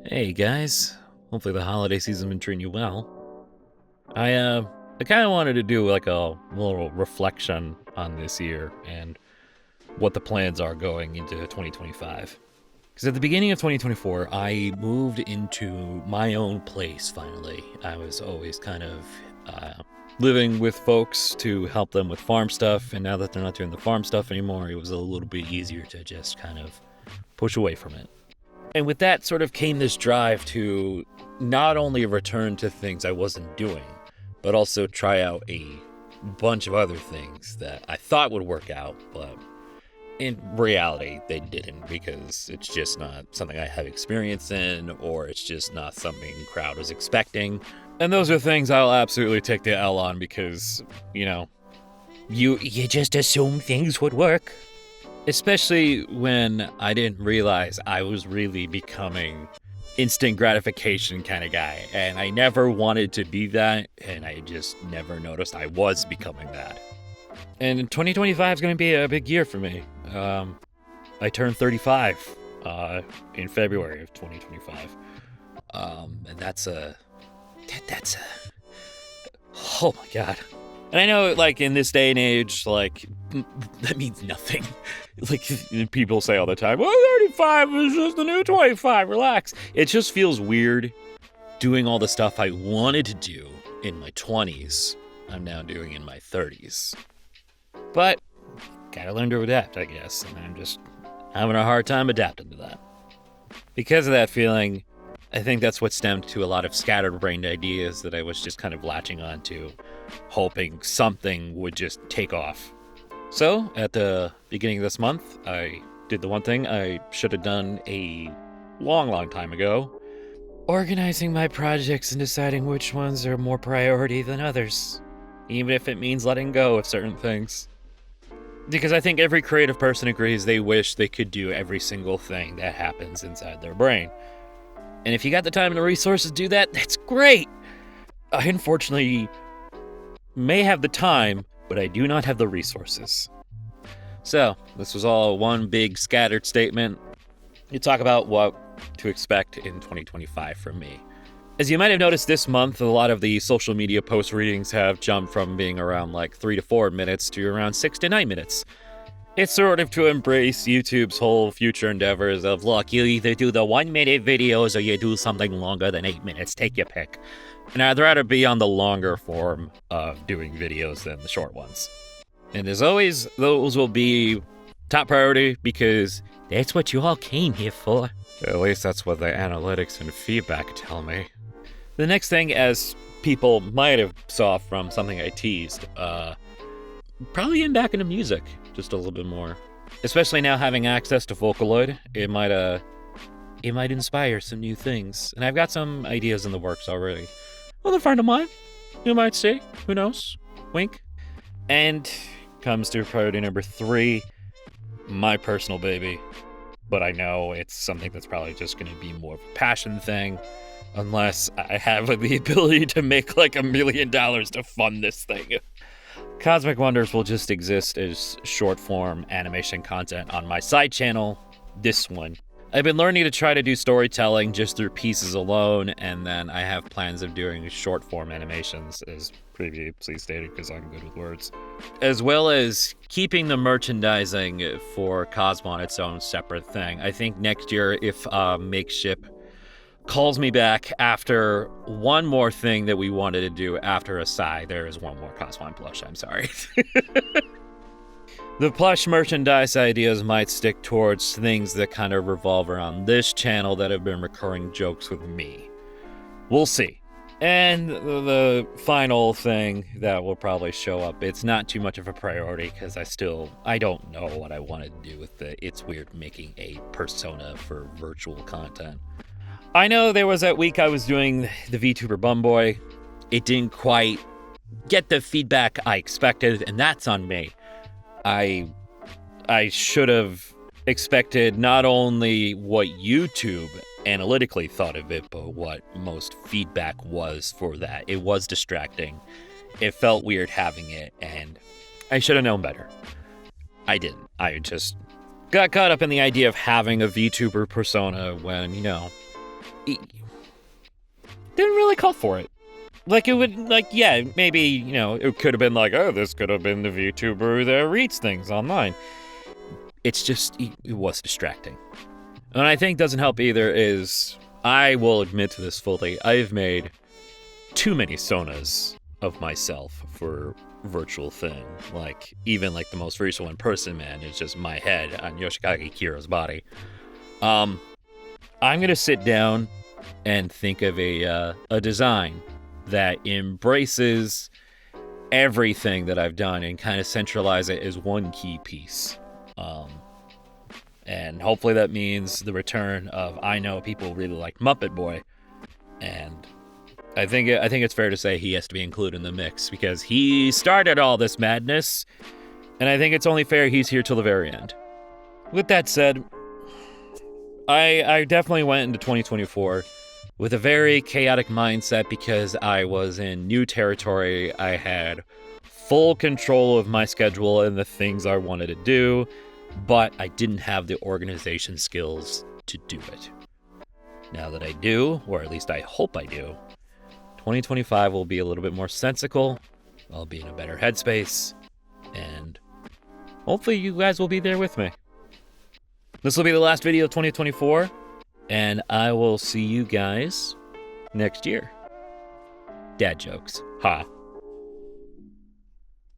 Hey guys, hopefully the holiday season been treating you well. I kind of wanted to do like a little reflection on this year and what the plans are going into 2025. Because at the beginning of 2024, I moved into my own place finally. I was always kind of living with folks to help them with farm stuff, and now that they're not doing the farm stuff anymore, it was a little bit easier to just kind of push away from it. And with that sort of came this drive to not only return to things I wasn't doing, but also try out a bunch of other things that I thought would work out, but in reality, they didn't, because it's just not something I have experience in, or it's just not something crowd was expecting. And those are things I'll absolutely take the L on because, you just assume things would work. Especially when I didn't realize I was really becoming instant gratification kind of guy. And I never wanted to be that, and I just never noticed I was becoming that. And 2025 is going to be a big year for me. I turned 35 in February of 2025. And that's a... Oh my god. And I know, like, in this day and age, like, that means nothing. Like, people say all the time, well, 35 is just the new 25, relax. It just feels weird doing all the stuff I wanted to do in my 20s. I'm now doing in my 30s. But, gotta learn to adapt, I guess. And I'm just having a hard time adapting to that. Because of that feeling, I think that's what stemmed to a lot of scatterbrained ideas that I was just kind of latching onto, hoping something would just take off. So, at the beginning of this month, I did the one thing I should have done a long time ago. Organizing my projects and deciding which ones are more priority than others. Even if it means letting go of certain things. Because I think every creative person agrees they wish they could do every single thing that happens inside their brain. And if you got the time and the resources to do that, that's great. I unfortunately may have the time, but I do not have the resources. So, this was all one big scattered statement. You talk about what to expect in 2025 from me. As you might have noticed this month, a lot of the social media post readings have jumped from being around like 3 to 4 minutes to around 6 to 9 minutes. It's sort of to embrace YouTube's whole future endeavors of, look, you either do the 1-minute videos or you do something longer than 8 minutes. Take your pick. And I'd rather be on the longer form of doing videos than the short ones. And as always, those will be top priority because that's what you all came here for. At least that's what the analytics and feedback tell me. The next thing, as people might have saw from something I teased, probably getting back into music just a little bit more. Especially now having access to Vocaloid, it might inspire some new things. And I've got some ideas in the works already. Well, a friend of mine, you might see, who knows, wink. And comes to priority number 3, my personal baby. But I know it's something that's probably just going to be more of a passion thing, unless I have the ability to make like $1 million to fund this thing. Cosmic Wonders will just exist as short form animation content on my side channel, this one. I've been learning to try to do storytelling just through pieces alone, and then I have plans of doing short form animations, as previously stated, because I'm good with words. As well as keeping the merchandising for Cosmo on its own separate thing. I think next year, if Makeship calls me back after one more thing that we wanted to do after Asai, there is one more Cosmo plush, I'm sorry. The plush merchandise ideas might stick towards things that kind of revolve around this channel that have been recurring jokes with me. We'll see. And the final thing that will probably show up, it's not too much of a priority because I don't know what I want to do with It's Weird making a persona for virtual content. I know there was that week I was doing the VTuber Bumboy. It didn't quite get the feedback I expected, and that's on me. I should have expected not only what YouTube analytically thought of it, but what most feedback was for that. It was distracting. It felt weird having it, and I should have known better. I didn't. I just got caught up in the idea of having a VTuber persona when, didn't really call for it. Like, it would, like, yeah, maybe, you know, it could have been like, oh, this could have been the VTuber that reads things online. It's just, it was distracting. And I think doesn't help either is, I will admit to this fully, I've made too many sonas of myself for virtual thing. Like, even like the most recent one, Person Man, is just my head on Yoshikage Kiro's body. I'm gonna sit down and think of a design that embraces everything that I've done and kind of centralize it as one key piece. And hopefully that means the return of, I know people really like Muppet Boy, and I think it's fair to say he has to be included in the mix because he started all this madness, and I think it's only fair he's here till the very end. With that said, I definitely went into 2024 with a very chaotic mindset because I was in new territory. I had full control of my schedule and the things I wanted to do, but I didn't have the organization skills to do it. Now that I do, or at least I hope I do, 2025 will be a little bit more sensical. I'll be in a better headspace, and hopefully you guys will be there with me. This will be the last video of 2024, and I will see you guys next year. Dad jokes. Ha.